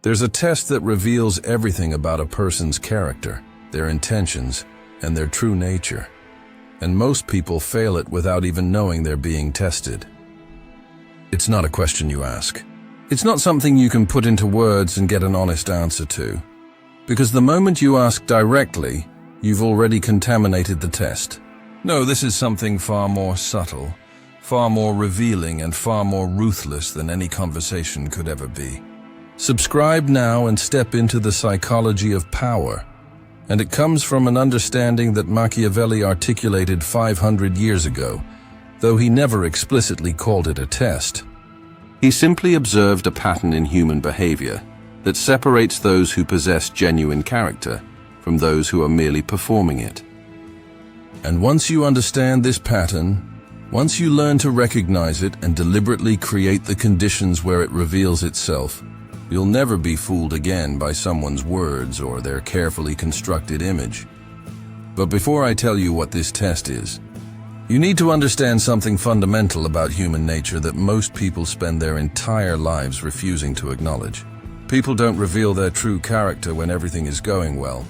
There's a test that reveals everything about a person's character, their intentions, and their true nature. And most people fail it without even knowing they're being tested. It's not a question you ask. It's not something you can put into words and get an honest answer to. Because the moment you ask directly, you've already contaminated the test. No, this is something far more subtle, far more revealing, and far more ruthless than any conversation could ever be. Subscribe now and step into the psychology of power. And it comes from an understanding that Machiavelli articulated 500 years ago, though he never explicitly called it a test. He simply observed a pattern in human behavior that separates those who possess genuine character from those who are merely performing it. And once you understand this pattern, once you learn to recognize it and deliberately create the conditions where it reveals itself, you'll never be fooled again by someone's words or their carefully constructed image. But before I tell you what this test is, you need to understand something fundamental about human nature that most people spend their entire lives refusing to acknowledge. People don't reveal their true character when everything is going well,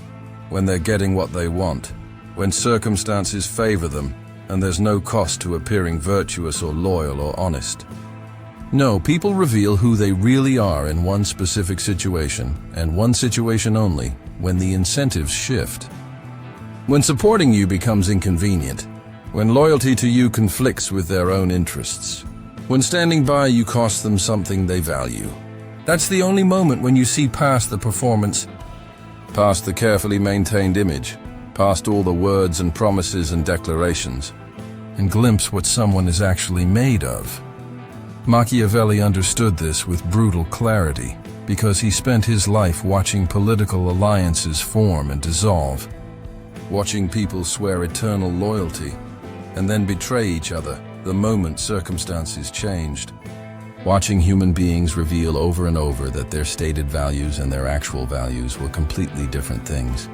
when they're getting what they want, when circumstances favor them, and there's no cost to appearing virtuous or loyal or honest. No, people reveal who they really are in one specific situation, and one situation only, when the incentives shift. When supporting you becomes inconvenient, when loyalty to you conflicts with their own interests, when standing by you costs them something they value. That's the only moment when you see past the performance, past the carefully maintained image, past all the words and promises and declarations, and glimpse what someone is actually made of. Machiavelli understood this with brutal clarity because he spent his life watching political alliances form and dissolve, watching people swear eternal loyalty and then betray each other the moment circumstances changed, watching human beings reveal over and over that their stated values and their actual values were completely different things.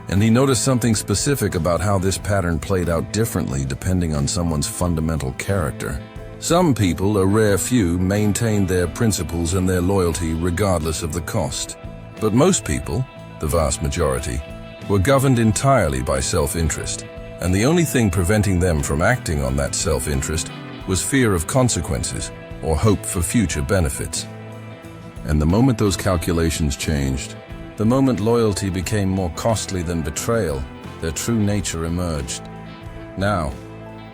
And he noticed something specific about how this pattern played out differently depending on someone's fundamental character. Some people, a rare few, maintained their principles and their loyalty regardless of the cost. But most people, the vast majority, were governed entirely by self-interest. And the only thing preventing them from acting on that self-interest was fear of consequences or hope for future benefits. And the moment those calculations changed, the moment loyalty became more costly than betrayal, their true nature emerged. Now,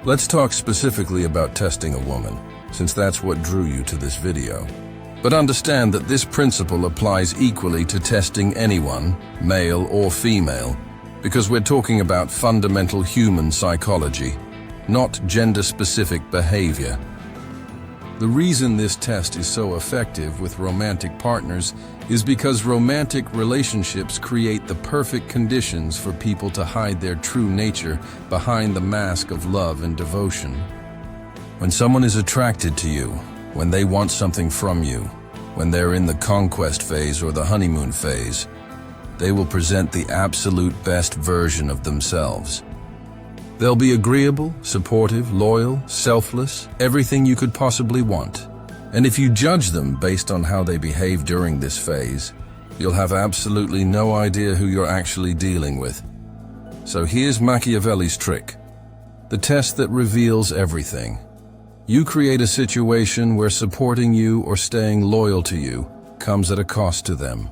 let's talk specifically about testing a woman, since that's what drew you to this video. But understand that this principle applies equally to testing anyone, male or female, because we're talking about fundamental human psychology, not gender-specific behavior. The reason this test is so effective with romantic partners is because romantic relationships create the perfect conditions for people to hide their true nature behind the mask of love and devotion. When someone is attracted to you, when they want something from you, when they're in the conquest phase or the honeymoon phase, they will present the absolute best version of themselves. They'll be agreeable, supportive, loyal, selfless, everything you could possibly want. And if you judge them based on how they behave during this phase, you'll have absolutely no idea who you're actually dealing with. So here's Machiavelli's trick, the test that reveals everything. You create a situation where supporting you or staying loyal to you comes at a cost to them.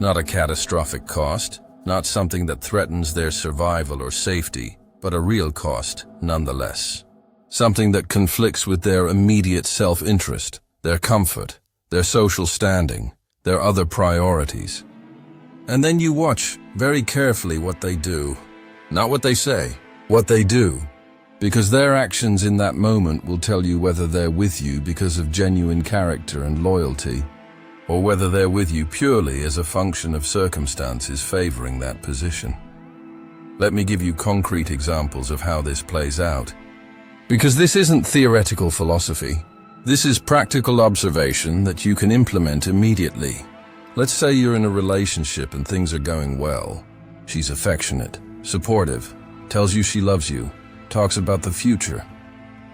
Not a catastrophic cost, not something that threatens their survival or safety, but a real cost nonetheless. Something that conflicts with their immediate self-interest, their comfort, their social standing, their other priorities. And then you watch very carefully what they do. Not what they say, what they do. Because their actions in that moment will tell you whether they're with you because of genuine character and loyalty, or whether they're with you purely as a function of circumstances favoring that position. Let me give you concrete examples of how this plays out. Because this isn't theoretical philosophy. This is practical observation that you can implement immediately. Let's say you're in a relationship and things are going well. She's affectionate, supportive, tells you she loves you, talks about the future.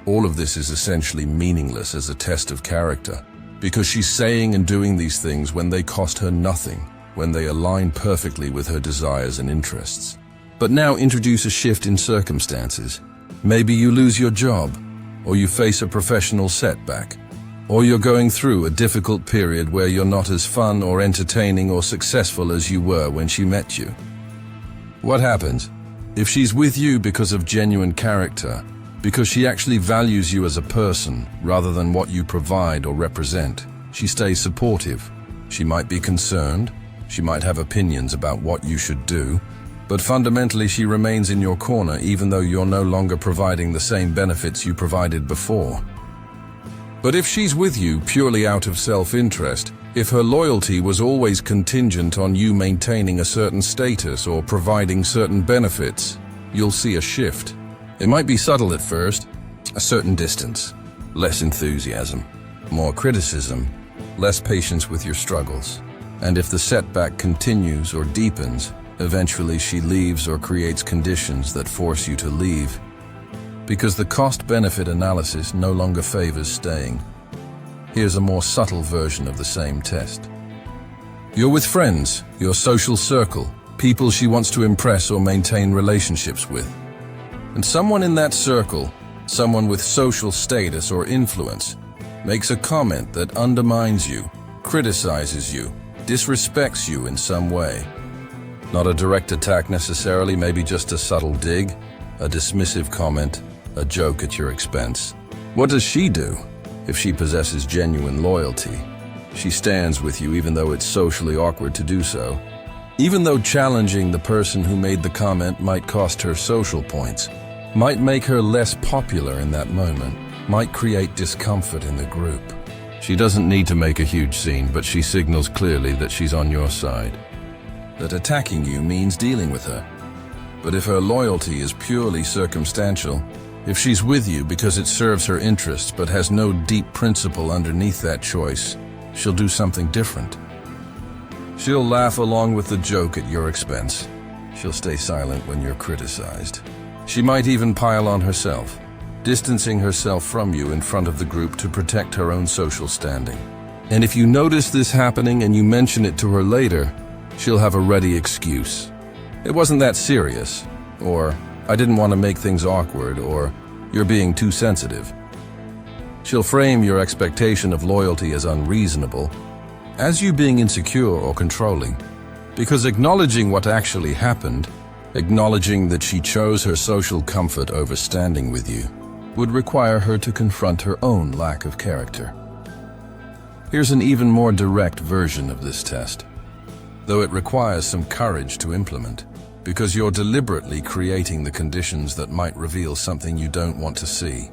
All of this is essentially meaningless as a test of character, because she's saying and doing these things when they cost her nothing, when they align perfectly with her desires and interests. But now introduce a shift in circumstances. Maybe you lose your job, or you face a professional setback, or you're going through a difficult period where you're not as fun or entertaining or successful as you were when she met you. What happens? If she's with you because of genuine character, because she actually values you as a person rather than what you provide or represent, she stays supportive. She might be concerned, she might have opinions about what you should do, but fundamentally she remains in your corner even though you're no longer providing the same benefits you provided before. But if she's with you purely out of self-interest, if her loyalty was always contingent on you maintaining a certain status or providing certain benefits, you'll see a shift. It might be subtle at first, a certain distance, less enthusiasm, more criticism, less patience with your struggles. And if the setback continues or deepens, eventually she leaves or creates conditions that force you to leave, because the cost-benefit analysis no longer favors staying. Here's a more subtle version of the same test. You're with friends, your social circle, people she wants to impress or maintain relationships with. And someone in that circle, someone with social status or influence, makes a comment that undermines you, criticizes you, disrespects you in some way. Not a direct attack necessarily, maybe just a subtle dig, a dismissive comment, a joke at your expense. What does she do? If she possesses genuine loyalty, she stands with you even though it's socially awkward to do so. Even though challenging the person who made the comment might cost her social points, might make her less popular in that moment, might create discomfort in the group. She doesn't need to make a huge scene, but she signals clearly that she's on your side, that attacking you means dealing with her. But if her loyalty is purely circumstantial, if she's with you because it serves her interests but has no deep principle underneath that choice, she'll do something different. She'll laugh along with the joke at your expense. She'll stay silent when you're criticized. She might even pile on herself, distancing herself from you in front of the group to protect her own social standing. And if you notice this happening and you mention it to her later, she'll have a ready excuse. It wasn't that serious, or I didn't want to make things awkward, or you're being too sensitive. She'll frame your expectation of loyalty as unreasonable, as you being insecure or controlling, because acknowledging what actually happened, acknowledging that she chose her social comfort over standing with you, would require her to confront her own lack of character. Here's an even more direct version of this test, though it requires some courage to implement, because you're deliberately creating the conditions that might reveal something you don't want to see.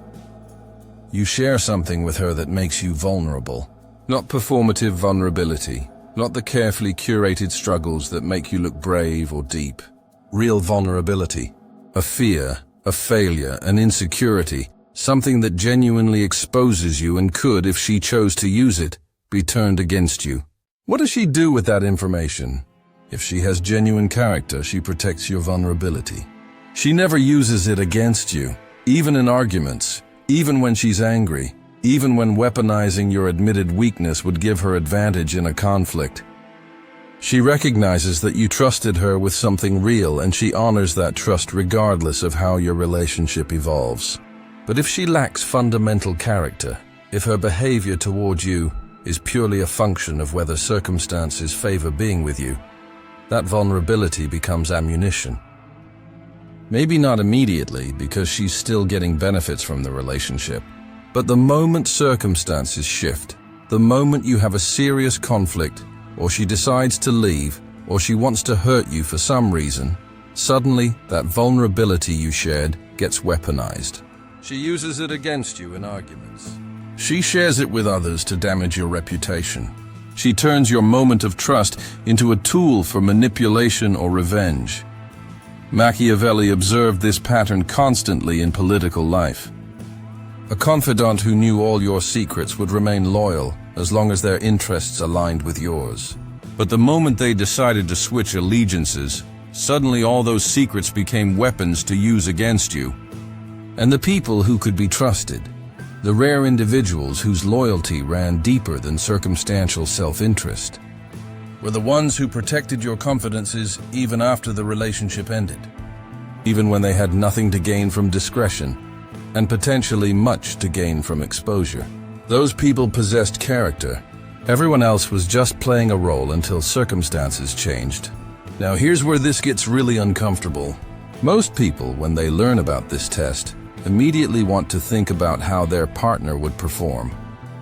You share something with her that makes you vulnerable, not performative vulnerability, not the carefully curated struggles that make you look brave or deep. Real vulnerability, a fear, a failure, an insecurity, something that genuinely exposes you and could, if she chose to use it, be turned against you. What does she do with that information? If she has genuine character, she protects your vulnerability. She never uses it against you, even in arguments, even when she's angry, even when weaponizing your admitted weakness would give her advantage in a conflict. She recognizes that you trusted her with something real, and she honors that trust regardless of how your relationship evolves. But if she lacks fundamental character, if her behavior toward you is purely a function of whether circumstances favor being with you, that vulnerability becomes ammunition. Maybe not immediately, because she's still getting benefits from the relationship, but the moment circumstances shift, the moment you have a serious conflict, or she decides to leave, or she wants to hurt you for some reason, suddenly that vulnerability you shared gets weaponized. She uses it against you in arguments. She shares it with others to damage your reputation. She turns your moment of trust into a tool for manipulation or revenge. Machiavelli observed this pattern constantly in political life. A confidant who knew all your secrets would remain loyal as long as their interests aligned with yours. But the moment they decided to switch allegiances, suddenly all those secrets became weapons to use against you. And the people who could be trusted, The rare individuals whose loyalty ran deeper than circumstantial self-interest were the ones who protected your confidences even after the relationship ended, even when they had nothing to gain from discretion and potentially much to gain from exposure. Those people possessed character. Everyone else was just playing a role until circumstances changed. Now here's where this gets really uncomfortable. Most people, when they learn about this test, immediately want to think about how their partner would perform.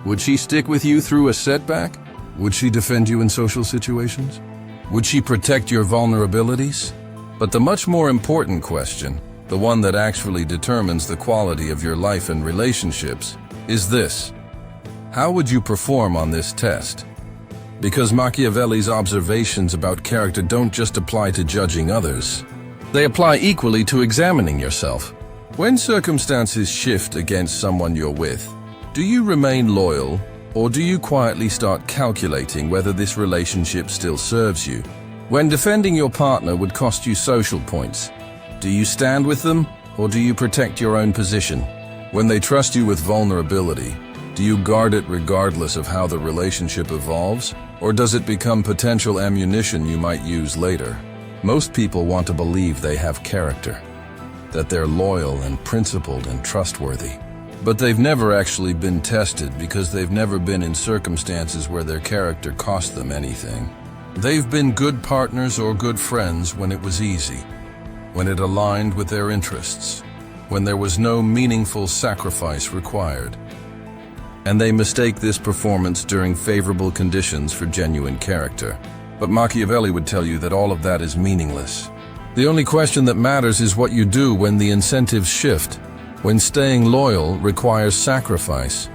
Would she stick with you through a setback? Would she defend you in social situations? Would she protect your vulnerabilities? But the much more important question, the one that actually determines the quality of your life and relationships, is this: how would you perform on this test? Because Machiavelli's observations about character don't just apply to judging others. They apply equally to examining yourself. When circumstances shift against someone you're with, do you remain loyal, or do you quietly start calculating whether this relationship still serves you? When defending your partner would cost you social points, do you stand with them, or do you protect your own position? When they trust you with vulnerability, do you guard it regardless of how the relationship evolves, or does it become potential ammunition you might use later? Most people want to believe they have character, that they're loyal and principled and trustworthy. But they've never actually been tested because they've never been in circumstances where their character cost them anything. They've been good partners or good friends when it was easy, when it aligned with their interests, when there was no meaningful sacrifice required. And they mistake this performance during favorable conditions for genuine character. But Machiavelli would tell you that all of that is meaningless. The only question that matters is what you do when the incentives shift, when staying loyal requires sacrifice,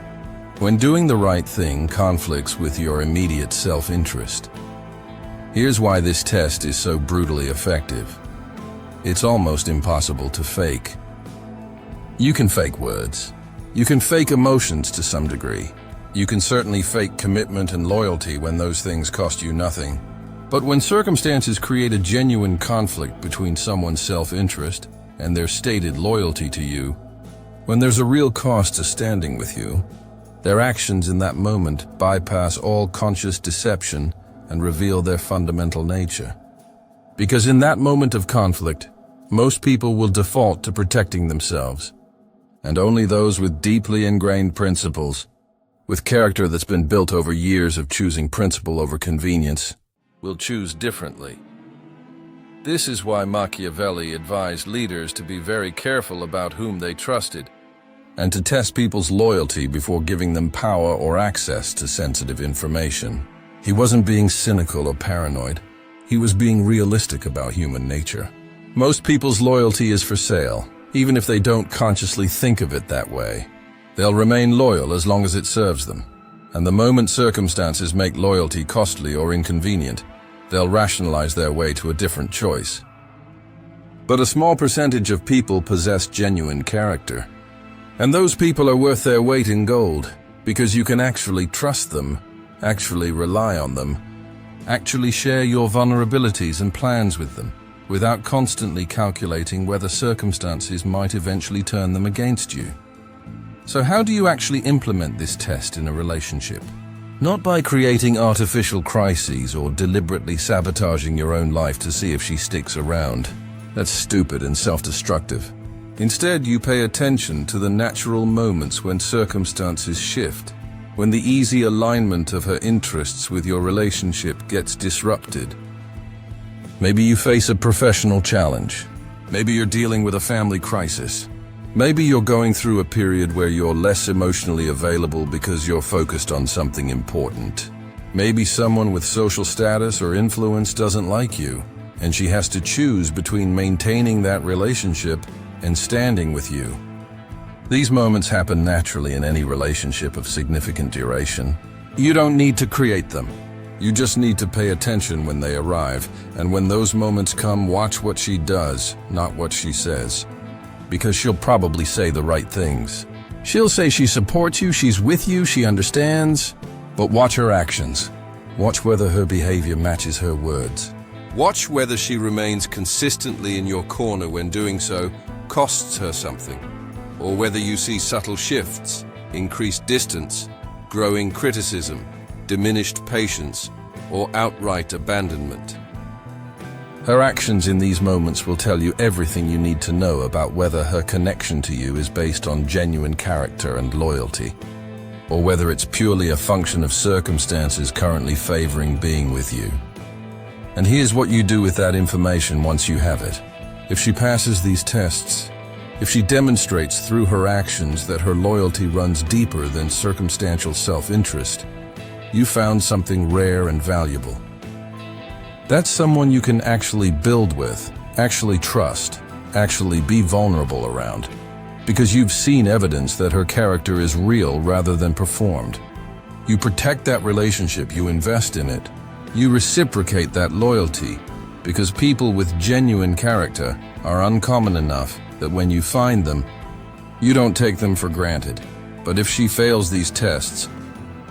when doing the right thing conflicts with your immediate self-interest. Here's why this test is so brutally effective. It's almost impossible to fake. You can fake words. You can fake emotions to some degree. You can certainly fake commitment and loyalty when those things cost you nothing. But when circumstances create a genuine conflict between someone's self-interest and their stated loyalty to you, when there's a real cost to standing with you, their actions in that moment bypass all conscious deception and reveal their fundamental nature. Because in that moment of conflict, most people will default to protecting themselves, and only those with deeply ingrained principles, with character that's been built over years of choosing principle over convenience, will choose differently. This is why Machiavelli advised leaders to be very careful about whom they trusted, and to test people's loyalty before giving them power or access to sensitive information. He wasn't being cynical or paranoid. He was being realistic about human nature. Most people's loyalty is for sale, even if they don't consciously think of it that way. They'll remain loyal as long as it serves them. And the moment circumstances make loyalty costly or inconvenient, they'll rationalize their way to a different choice. But a small percentage of people possess genuine character. And those people are worth their weight in gold, because you can actually trust them, actually rely on them, actually share your vulnerabilities and plans with them, without constantly calculating whether circumstances might eventually turn them against you. So how do you actually implement this test in a relationship? Not by creating artificial crises or deliberately sabotaging your own life to see if she sticks around. That's stupid and self-destructive. Instead, you pay attention to the natural moments when circumstances shift, when the easy alignment of her interests with your relationship gets disrupted. Maybe you face a professional challenge. Maybe you're dealing with a family crisis. Maybe you're going through a period where you're less emotionally available because you're focused on something important. Maybe someone with social status or influence doesn't like you, and she has to choose between maintaining that relationship and standing with you. These moments happen naturally in any relationship of significant duration. You don't need to create them. You just need to pay attention when they arrive, and when those moments come, watch what she does, not what she says. Because she'll probably say the right things. She'll say she supports you, she's with you, she understands, but watch her actions. Watch whether her behavior matches her words. Watch whether she remains consistently in your corner when doing so costs her something, or whether you see subtle shifts increased distance, growing criticism, diminished patience, or outright abandonment. Her actions in these moments will tell you everything you need to know about whether her connection to you is based on genuine character and loyalty, or whether it's purely a function of circumstances currently favoring being with you. And here's what you do with that information once you have it. If she passes these tests, if she demonstrates through her actions that her loyalty runs deeper than circumstantial self-interest, you found something rare and valuable. That's someone you can actually build with, actually trust, actually be vulnerable around, because you've seen evidence that her character is real rather than performed. You protect that relationship, you invest in it, you reciprocate that loyalty, because people with genuine character are uncommon enough that when you find them, you don't take them for granted. But if she fails these tests,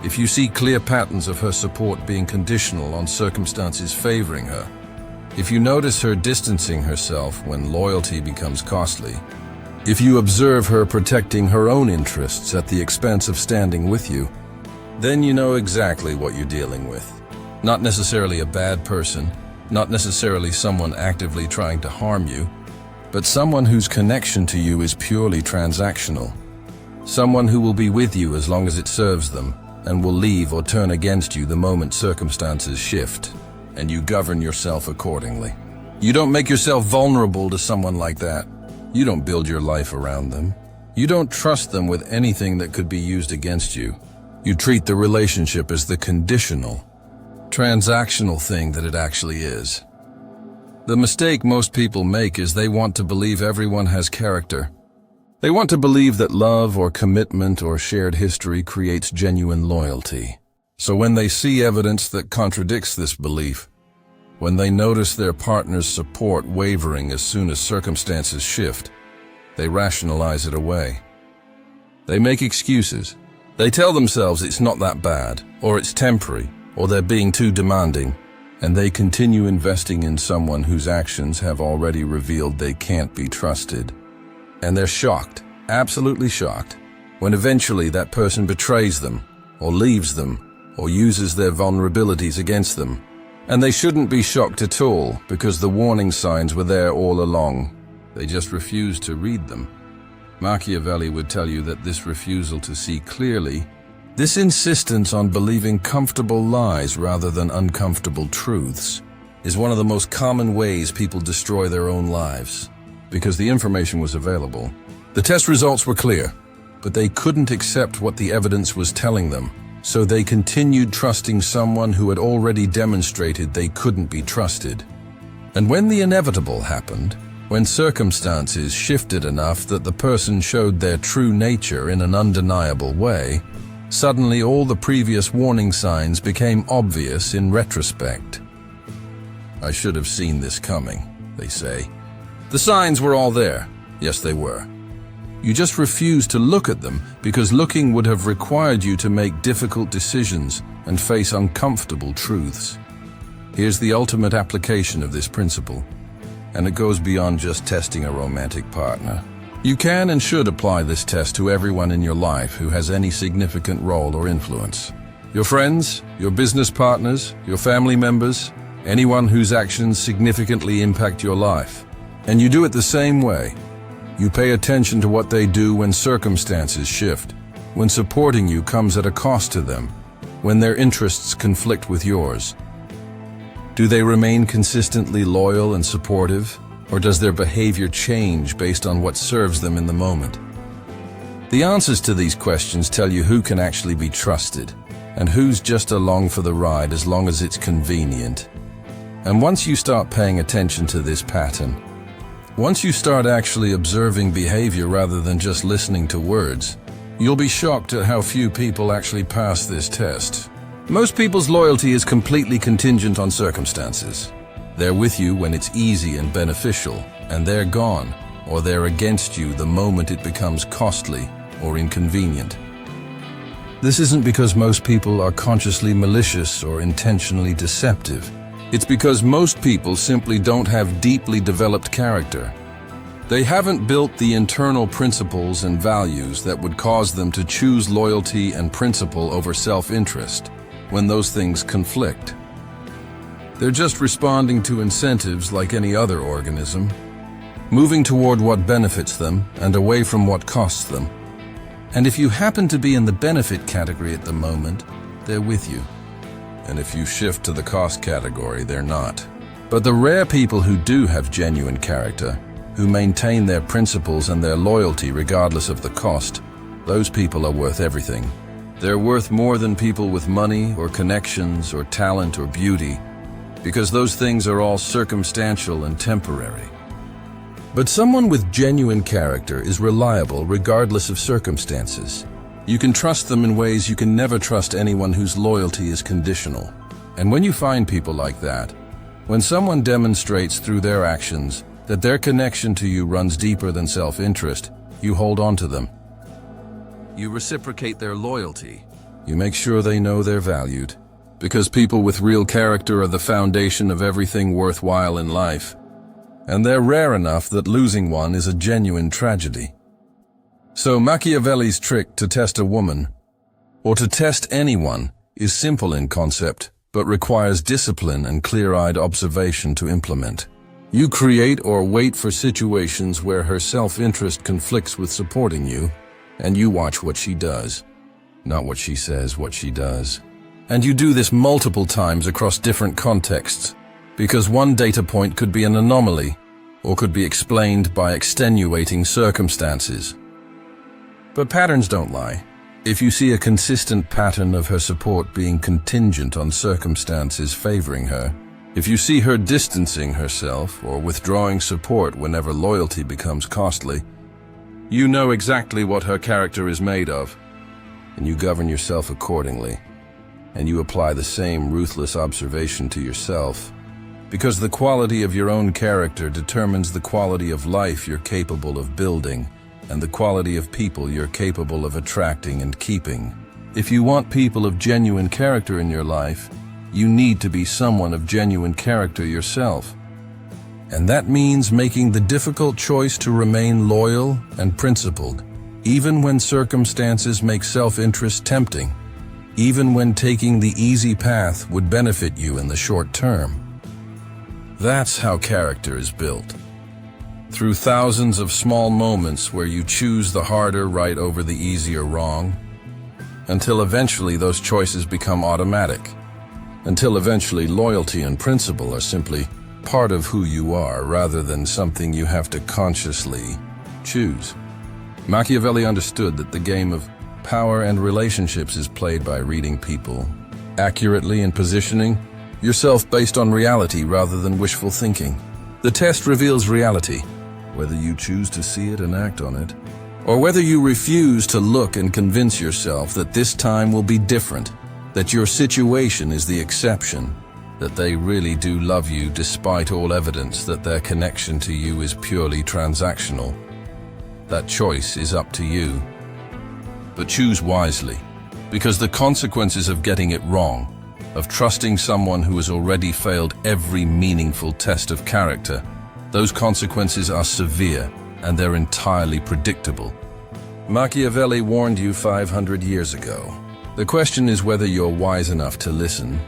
if you see clear patterns of her support being conditional on circumstances favoring her, if you notice her distancing herself when loyalty becomes costly, if you observe her protecting her own interests at the expense of standing with you, then you know exactly what you're dealing with. Not necessarily a bad person, not necessarily someone actively trying to harm you, but someone whose connection to you is purely transactional. Someone who will be with you as long as it serves them, and will leave or turn against you the moment circumstances shift, and you govern yourself accordingly. You don't make yourself vulnerable to someone like that. You don't build your life around them. You don't trust them with anything that could be used against you. You treat the relationship as the conditional, transactional thing that it actually is. The mistake most people make is they want to believe everyone has character. They want to believe that love or commitment or shared history creates genuine loyalty. So when they see evidence that contradicts this belief, when they notice their partner's support wavering as soon as circumstances shift, they rationalize it away. They make excuses. They tell themselves it's not that bad, or it's temporary, or they're being too demanding, and they continue investing in someone whose actions have already revealed they can't be trusted. And they're shocked, absolutely shocked, when eventually that person betrays them, or leaves them, or uses their vulnerabilities against them. And they shouldn't be shocked at all, because the warning signs were there all along. They just refused to read them. Machiavelli would tell you that this refusal to see clearly, this insistence on believing comfortable lies rather than uncomfortable truths, is one of the most common ways people destroy their own lives. Because the information was available. The test results were clear, but they couldn't accept what the evidence was telling them, so they continued trusting someone who had already demonstrated they couldn't be trusted. And when the inevitable happened, when circumstances shifted enough that the person showed their true nature in an undeniable way, suddenly all the previous warning signs became obvious in retrospect. "I should have seen this coming," they say. The signs were all there. Yes, they were. You just refused to look at them because looking would have required you to make difficult decisions and face uncomfortable truths. Here's the ultimate application of this principle, and it goes beyond just testing a romantic partner. You can and should apply this test to everyone in your life who has any significant role or influence. Your friends, your business partners, your family members, anyone whose actions significantly impact your life. And you do it the same way. You pay attention to what they do when circumstances shift, when supporting you comes at a cost to them, when their interests conflict with yours. Do they remain consistently loyal and supportive, or does their behavior change based on what serves them in the moment? The answers to these questions tell you who can actually be trusted, and who's just along for the ride as long as it's convenient. And once you start paying attention to this pattern, once you start actually observing behavior rather than just listening to words, you'll be shocked at how few people actually pass this test. Most people's loyalty is completely contingent on circumstances. They're with you when it's easy and beneficial, and they're gone, or they're against you the moment it becomes costly or inconvenient. This isn't because most people are consciously malicious or intentionally deceptive. It's because most people simply don't have deeply developed character. They haven't built the internal principles and values that would cause them to choose loyalty and principle over self-interest when those things conflict. They're just responding to incentives like any other organism, moving toward what benefits them and away from what costs them. And if you happen to be in the benefit category at the moment, they're with you. And if you shift to the cost category, they're not. But the rare people who do have genuine character, who maintain their principles and their loyalty regardless of the cost, those people are worth everything. They're worth more than people with money or connections or talent or beauty, because those things are all circumstantial and temporary. But someone with genuine character is reliable regardless of circumstances. You can trust them in ways you can never trust anyone whose loyalty is conditional. And when you find people like that, when someone demonstrates through their actions that their connection to you runs deeper than self-interest, you hold on to them. You reciprocate their loyalty. You make sure they know they're valued. Because people with real character are the foundation of everything worthwhile in life. And they're rare enough that losing one is a genuine tragedy. So Machiavelli's trick to test a woman, or to test anyone, is simple in concept, but requires discipline and clear-eyed observation to implement. You create or wait for situations where her self-interest conflicts with supporting you, and you watch what she does. Not what she says, what she does. And you do this multiple times across different contexts, because one data point could be an anomaly, or could be explained by extenuating circumstances. But patterns don't lie. If you see a consistent pattern of her support being contingent on circumstances favoring her, if you see her distancing herself or withdrawing support whenever loyalty becomes costly, you know exactly what her character is made of, and you govern yourself accordingly. And you apply the same ruthless observation to yourself, because the quality of your own character determines the quality of life you're capable of building, and the quality of people you're capable of attracting and keeping. If you want people of genuine character in your life, you need to be someone of genuine character yourself. And that means making the difficult choice to remain loyal and principled, even when circumstances make self-interest tempting. Even when taking the easy path would benefit you in the short term. That's how character is built. Through thousands of small moments where you choose the harder right over the easier wrong, until eventually those choices become automatic, until eventually loyalty and principle are simply part of who you are rather than something you have to consciously choose. Machiavelli understood that the game of power and relationships is played by reading people accurately and positioning yourself based on reality rather than wishful thinking. The test reveals reality, whether you choose to see it and act on it, or whether you refuse to look and convince yourself that this time will be different, that your situation is the exception, that they really do love you despite all evidence that their connection to you is purely transactional. That choice is up to you. But choose wisely, because the consequences of getting it wrong, of trusting someone who has already failed every meaningful test of character, those consequences are severe and they're entirely predictable. Machiavelli warned you 500 years ago. The question is whether you're wise enough to listen